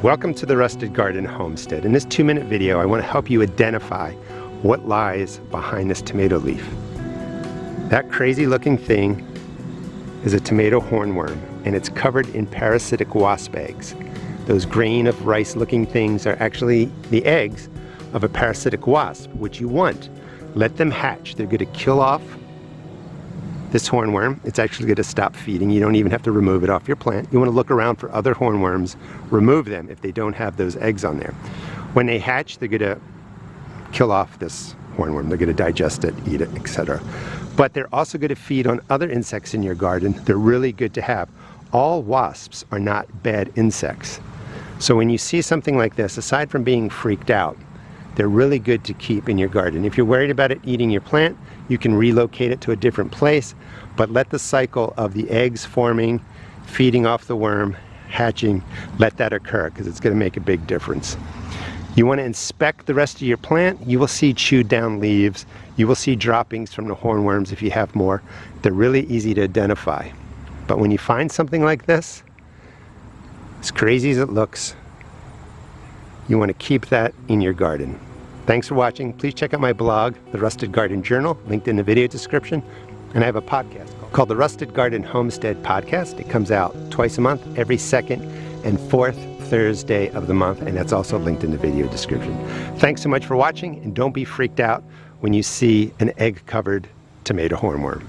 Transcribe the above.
Welcome to the Rusted Garden Homestead. In this 2-minute video, I want to help you identify what lies behind this tomato leaf. That crazy looking thing is a tomato hornworm, and it's covered in parasitic wasp eggs. Those grain of rice looking things are actually the eggs of a parasitic wasp, which you want. Let them hatch. They're going to kill off this hornworm. It's actually going to stop feeding. You don't even have to remove it off your plant. You want to look around for other hornworms, remove them if they don't have those eggs on there. When they hatch, they're going to kill off this hornworm. They're going to digest it, eat it, etc. But they're also going to feed on other insects in your garden. They're really good to have. All wasps are not bad insects. So when you see something like this, aside from being freaked out, they're really good to keep in your garden. If you're worried about it eating your plant, you can relocate it to a different place, but let the cycle of the eggs forming, feeding off the worm, hatching, let that occur, because it's going to make a big difference. You want to inspect the rest of your plant. You will see chewed down leaves. You will see droppings from the hornworms if you have more. They're really easy to identify. But when you find something like this, as crazy as it looks, you want to keep that in your garden. Thanks for watching. Please check out my blog, The Rusted Garden Journal, linked in the video description. And I have a podcast called The Rusted Garden Homestead Podcast. It comes out twice a month, every second and fourth Thursday of the month, and that's also linked in the video description. Thanks so much for watching, and don't be freaked out when you see an egg-covered tomato hornworm.